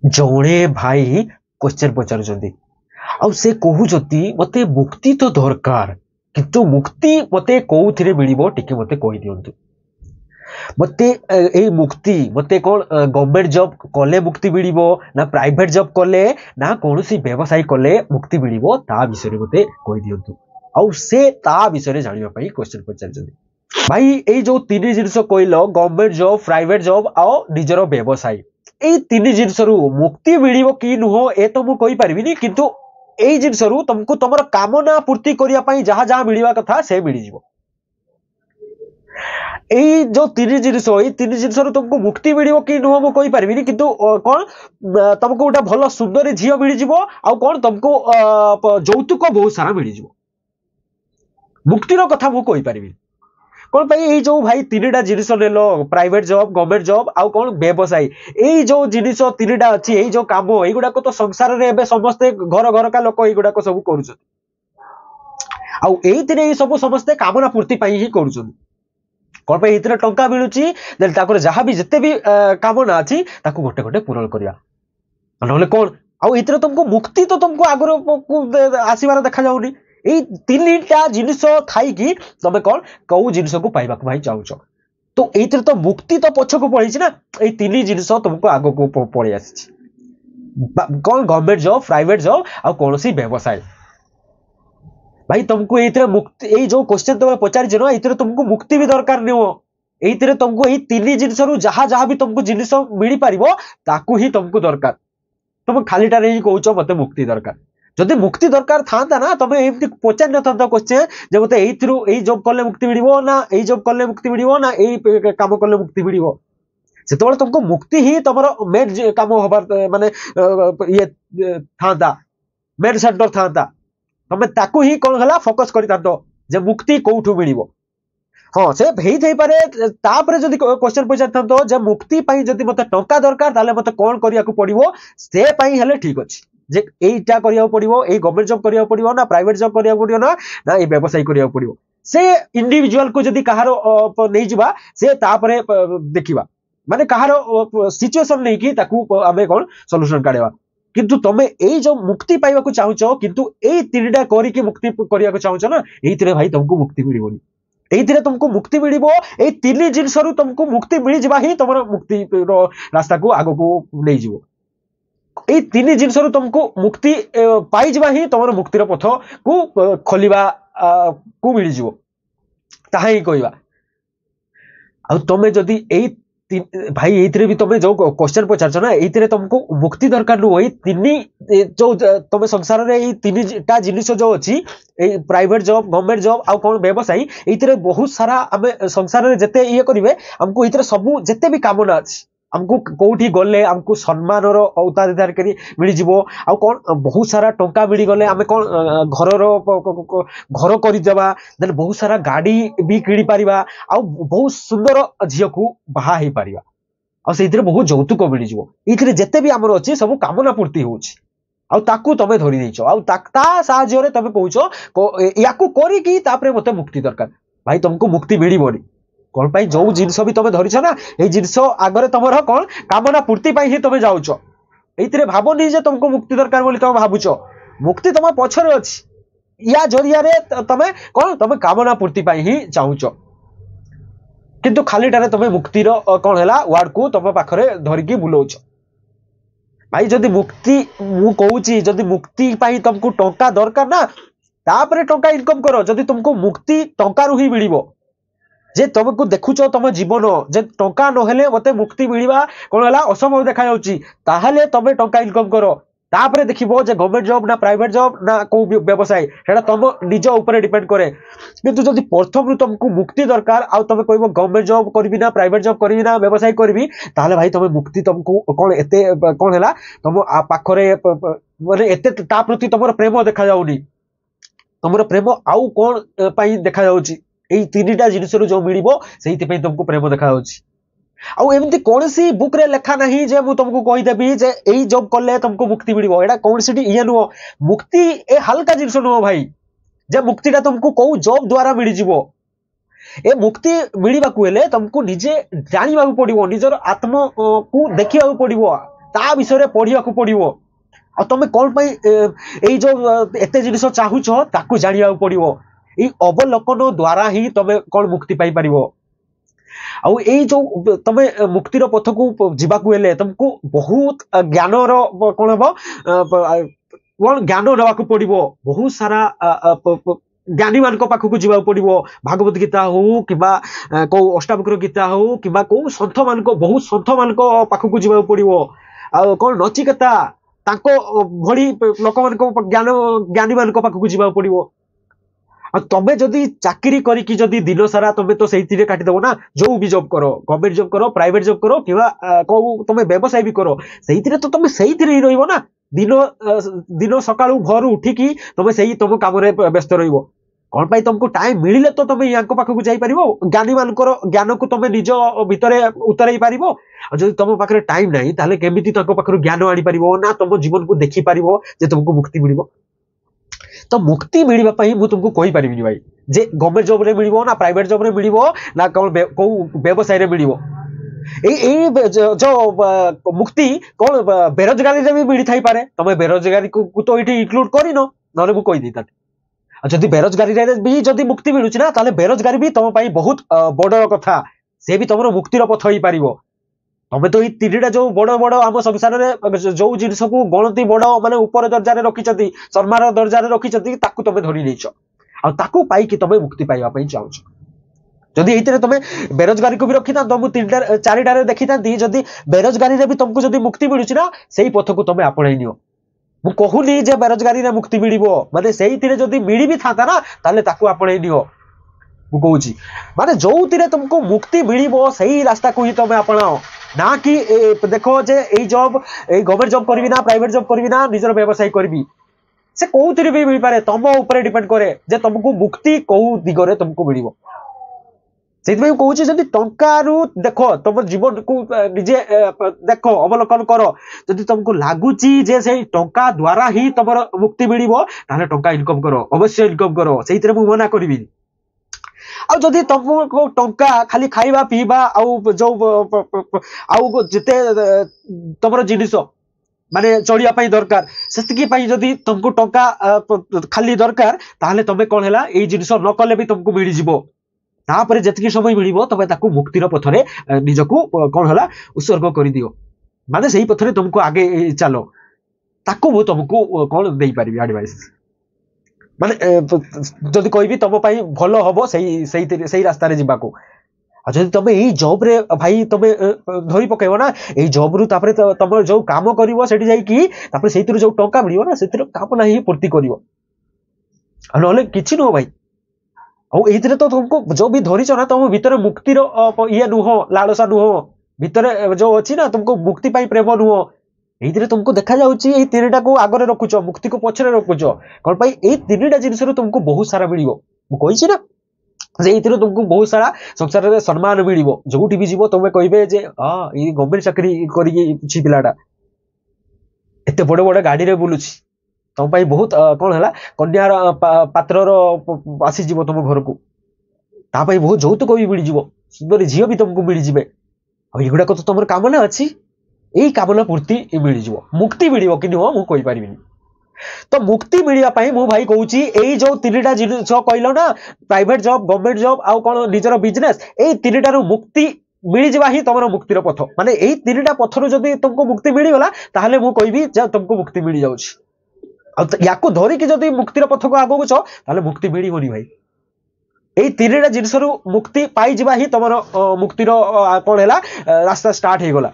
जड़े भाई क्वेश्चन पचारुचंदी आउ से कहउचंती मते मुक्ति तो दरकार किंतु मुक्ति मते कोउथिरे मिलिबो टिके मते कहि दियंतु मते ए मुक्ति मते कोन गवर्नमेंट जॉब कले मुक्ति मिलिबो ना प्राइवेट जॉब कले ना कोनोसी व्यवसाय कले मुक्ति मिलिबो ता विषय रे मते कहि दियंतु आउ से ता विषय रे जानिबा पई क्वेश्चन पचारुचंदी भाई ए जो तीन जिनिस कहलो गवर्नमेंट जॉब प्राइवेट जॉब आ निजर व्यवसाय ए तीन जिनिस मुक्ति मिलिबो कि नुह ए तो मु कहि परिबिनी किंतु ए जिनिस तुमको तुमर कामना पूर्ति करिया पई जहा जहा मिलिबा कथा से मिलि जिवो ए जो तीन जिनिस तुमको मुक्ति मिलिबो कि नुह मु कहि परिबिनी किंतु कोन तुमको उटा भलो सुंदर झियो मिलि जिवो आ कोन तुमको जौतुक बहुत सारा मिलि जिवो मुक्ति रो कथा मु कहि परिबिनी कौन भाई ये जो भाई तीनटा जिनिस nail private job government job आउ कौन व्यवसाय ये जो जिनिस तीनटा अच्छी ये जो काम युवाक तो संसार रे एबे समस्ते घर घर का लोक युवाक सब करुछन आउ एइतिरे ये सब समस्ते कामना पूर्ति पाई ही करुछन कौन भाई इतने टंका मिलुची देन ताकर जहां भी जत्ते भी कामना अछि ताको गोटे गोटे पूर्ण करिया नहले कौन आउ इतरे तुमको मुक्ति तो तुमको आगर आसीबार देखा जाउनी ए तीनटा जिनिस थाई कि तमे कौन कौ जिनिस को पाइबा को भाई चाहूच तो एइतिर तो मुक्ति तो पछ को पड़ी ना ए तीन जिनिस तुमको आग को पड़ी आसी कौन गवर्नमेंट जॉब प्राइवेट जॉब आ कौन सी व्यवसाय भाई तुमको एइतिर मुक्ति ए जो क्वेश्चन तुम पचारि जनो एइतिर तुमको मुक्ति भी दरकार नियो एइतिर तुमको ए तीन जिनिस जहा जहा भी तुमको जिनिस मिली पारिबो ताकू ही तुमको दरकार तुम खालीटा रे ही कहउछ मते मुक्ति दरकार जदि मुक्ति दरकार था ना तुम एमती पचार न क्वेश्चन जे मते एई जॉब कले मुक्ति मिलिबो ना एई जॉब कले मुक्ति मिलिबो ना एई काम कले मुक्ति मिलिबो सेतबेले तुमको मुक्ति ही तुमर मेन काम होबार माने ये था मेन सेंटर था तुम ताकू ही कौन हला फोकस करि थांतो जे मुक्ति कोठु मिलिबो हाँ से हेई थई पारे तापरे जदि क्वेश्चन पचार थांतो जे मुक्ति पई जदि मते टंका दरकार ताले मते कोन करिया को पड़िबो से पई हेले ठीक अछि जे एटा करिया पड़िबो ए गवर्नमेंट जॉब करिया पड़िबो ना प्राइवेट जॉब करिया पड़िबो ना ए व्यवसाय करिया पड़िबो से इंडिविजुअल को जदि कहारो नै जिबा से तापरे देखिबा माने कहारो सिचुएशन नै कि ताकू आमे कोन सॉल्यूशन काढेबा किंतु तमे ए जो मुक्ति पाइबा को चाहुचो किंतु ए तीनटा करी के मुक्ति करिया को चाहुचो ना एइतिरे भाई तुमको मुक्ति मिलिबोनी एइतिरे तुमको मुक्ति मिलिबो ए तीन जिंसरु तुमको मुक्ति मिलि जिबा ही तमरो मुक्ति रो रास्ता को आगो को नै जिवो ए तीन जिनसरु तुमको मुक्ति पाई जबा ही तमर मुक्तिर पथ को खोलिबा को मिल जिवो ताहा ही कहबा आ तमे जदी ए भाई एइतरे भी तमे जो क्वेश्चन पचारछ ना एइतरे तुमको मुक्ति दरकार नु होई तीन जो तमे संसार रे ए तीनटा जिनिस जो अछि ए प्राइवेट जॉब गवर्नमेंट जॉब आ कोन व्यवसाय एइतरे बहुत सारा हमें संसार रे जते ये करिवे हमको एइतरे सब जते भी कामना अछि हमको कोठी गले हमको सम्मान रो उत्तराधिकार करी मिली जिवो आ कोन बहुत सारा टंका मिली गले हमें कोन घर रो घर करि देबा देन बहुत सारा गाड़ी भी किणी परिबा आ बहुत सुंदर झियो को बाहा हे परिबा आ सेइतरे बहुत जौतुक मिली जिवो इथरे जते भी हमर अछि सब कामना पूर्ति होछि आ ताकू तमे धरि दैछो आ ता साहाय्य रे तमे कहउछो याकू करी कि तापरे मते मुक्ति दरकार भाई तुमको मुक्ति मिलिबोनी कौन पाई जो जिनस भी तुम धरिछ ना ये जिनस आगरे तुमर कौन कामना पूर्ति पाई ही तुम जाउछ एइतरे भाबनी जे तुमको मुक्ति दरकार बोली तुम भाबुछ मुक्ति तुम पछरे अछि या जरिया रे तुम कौन तुम कामना पूर्ति पाई ही चाहुछ किंतु खालीटारे तुम मुक्ति रो कौन हैला वर्ड को तुम पाखरे धरिकी बुलौछ भाई जदि मुक्ति मु कहूची जदि मुक्ति पाई तुमको टंका दरकार ना तापरे टंका इनकम करो जदि तुमको मुक्ति टंका रु ही मिलिबो जे तुमको देखुच तुम जीवन जे टंका नहेले मते मुक्ति मिलवा कौन है असंभव देखा जाउची ताहले तमे टंका इनकम करो तापरे देखिबो जे गवर्नमेंट जॉब ना प्राइवेट जॉब ना को व्यवसाय सेटा तुम निज ऊपर डिपेंड करे किंतु जदि प्रथम रु तुमको मुक्ति दरकार आ तुम कहबो गवर्नमेंट जॉब करबी ना प्राइवेट जॉब करबी ना व्यवसाय करबी ताहले भाई तुम मुक्ति तुमको कौन एते कौन हैला तुम पाखरे माने एते ता प्रति तुमर प्रेम देखा जाउनी तुमर प्रेम आउ कौन पाई देखा जाउची ए तीनटा जिनिस जो मिलिबो सेहिति पे तुमको प्रेम देखा होछि आ एमती कोनसी बुक रे लेखा नहीं जे मु तुमको कहि देबी जे एई जॉब करले तुमको मुक्ति मिलिबो एडा कोनसी ये नो मुक्ति ए हल्का जिनिस नो भाई जे मुक्तिटा तुमको को जॉब द्वारा मिलि जिवो ए मुक्ति मिलिबा को हेले तुमको निजे जानिबा को पड़िबो निजर आत्मा को देखिबा को पड़िबो ता विषय पढ़ा पड़ो आ तुम कौन यही जो एत जिन चाहूच ताकू जाना पड़ो ये अवलोकन द्वारा ही तुम कौन मुक्ति पाई पार आउ यही जो तुम मुक्तिर पथ को जीवाकू हेले तुमको बहुत ज्ञान कौन हम कौन ज्ञान नाक पड़ो बहुत सारा ज्ञानी मान पाखक जीवा पड़ो भागवत गीता हो कि कौ अष्टावक्र गीता हो कि कौ सन्थ मान बहुत सन्थ मान पाखक जीवा पड़ो आ कौन नचिकेता भली लोक मान ज्ञान ज्ञानी मान पाखक जीवा पड़ो तमें जदि चाकरी करी जदि दिन सारा तुम्हें तो सही काटिदेव ना जो भी जॉब करो गवर्नमेंट जॉब करो प्राइवेट जॉब करो कि तुम व्यवसाय भी करो से तो तुम से ही रही ना दिन दिन सका भोर उठिकी तुम से तुम कम व्यस्त रही कौन पाई तुमको टाइम मिले तो तुम या पाखक जापर ज्ञानी मान ज्ञान को तुम निज भितर उतरई पार जब तुम पाखे टाइम ना ताले केमिति पाखर ज्ञान आनीपर ना तुम जीवन को देखिपर जे तुमको मुक्ति मिल तो मुक्ति मिलवाई मुझे तुमको कही पारिनी भाई जे गवर्नमेंट जॉब रे मिलिबो ना प्राइवेट जॉब रे मिलिबो ना कौन को व्यवसाय रे मिलिबो जो मुक्ति कौन बेरोजगारी रे भी मिली थाई पारे तुम बेरोजगारी को तो ये इनक्लूड करिन ना मुझे कही दी जदि बेरोजगारी रे भी जदि मुक्ति मिलुची ना ताले बेरोजगारी भी तुम पाई बहुत बड़ कथा से भी तुम मुक्तिर पथ हो पार तुम तो ये तीनटा जो बड़ बड़ आम संसार में जो जिन को गणती बड़ माने ऊपर दर्जा रखी सम्मान दर्जा रखी तुम धरी नहीं आकू पाई तुम मुक्ति पाइबा चाहो जदि ये तुम बेरोजगारी को भी रखी था तुम तीनटा चारिटार देखी था जदि बेरोजगारी रे भी तुमको जदि मुक्ति मिलुची ना से पथ को तुम आपणाई नियो मु कहूनी जे बेरोजगारी रे मुक्ति मिलिबो माने सेही जदि मिली भी था ना ताले ताकू आपणाई नियो मु कहूची माने जो तुमको मुक्ति मिलिबो सही रास्ता को ही तुम आपणाओ ना कि देखो जे यही जॉब गवर्नमेंट जॉब करी ना प्राइवेट जॉब करी ना निजर व्यवसाय करी से कौन भी मिल पारे तुम ऊपर डिपेंड करे जे तुमको मुक्ति कौ दिगरे तुमको मिल से कहूँ जब टंकारु देख तुम जीवन को निजे देख अवलोकन कर जदि तुमको लगुच से टंका द्वारा ही तुम मुक्ति मिल टंका इनकम कर अवश्य इनकम कर से मना करी आ जदि तुमको टंका खाली खाइबा पीबा आउ जो जिते तुम जिनिस माने चढ़िया दरकार से जदि तुमको टंका खाली दरकार ताहले तुम कौन है ये जिनिस न कले भी तुमको मिल जिवो तापर जितकी समय मिल तुम ताकू मुक्तिर पथरे निजको कौन है उत्सर्ग कर दियो माने सही पथरे तुमको आगे चलो ताकू मु तुमको कौन दे पारिबी एडवाइस माने जदि कहबी तुम भल हम से रास्ता जावाक जब तुम यही जॉब रे भाई तुम धरी पकेब ना यही जॉब रु तुम जो काम कर से जो टंका मिल ना से काम ना ही पूर्ति कर ना कि नुह भाई ये तो तुमको जो भी धरीच ना तुम भीतर मुक्तिर ये नुह लालसा नुह भीतर जो अच्छी ना तुमको मुक्ति पाई प्रेम नुह ये तुमको देखा जाऊँगी तीनटा को आगे रखुच मुक्ति को पछरे रखुच कौन पाई ये तीनटा जिनिस तुमको बहुत सारा मिल मुझे ना ये तुमको बहुत सारा संसार में सम्मान मिल जो भी जीव तुम कहे हाँ ये गवर्नमेंट चाकरी कर पिलाटा एत बड़ बड़ गाड़ी रे बुलूची तुम बहुत कौन है कन्यार पात्र आसीज तुम घर को तापाई बहुत যৌতুক भी मिल सुंदर झील भी तुमको मिल जाए युगुड़ाक तो तुम कामना अच्छी यही कामना पूर्ति मिल मुक्ति मिल कि नुह मुझे पारि तो मुक्ति मिलवाई मु भाई कहूँ यही जो तीनटा जिन कहल ना प्राइवेट जॉब गवर्नमेंट जॉब आउ कौन निजर बिजनेस यही तीनटार मुक्ति मिल जावा ही तुम मुक्तिर पथ माने यही तीनटा पथर जब तुमको मुक्ति मिलगला ताहले मु कहबी तुमको मुक्ति मिल जाऊँ या धरिकी जब मुक्तिर पथ को आगू ताहले मुक्ति मिलबनी भाई यही तीनटा जिनस मुक्ति पाई ही तुम मुक्तिर कौन है रास्ता स्टार्ट हो गला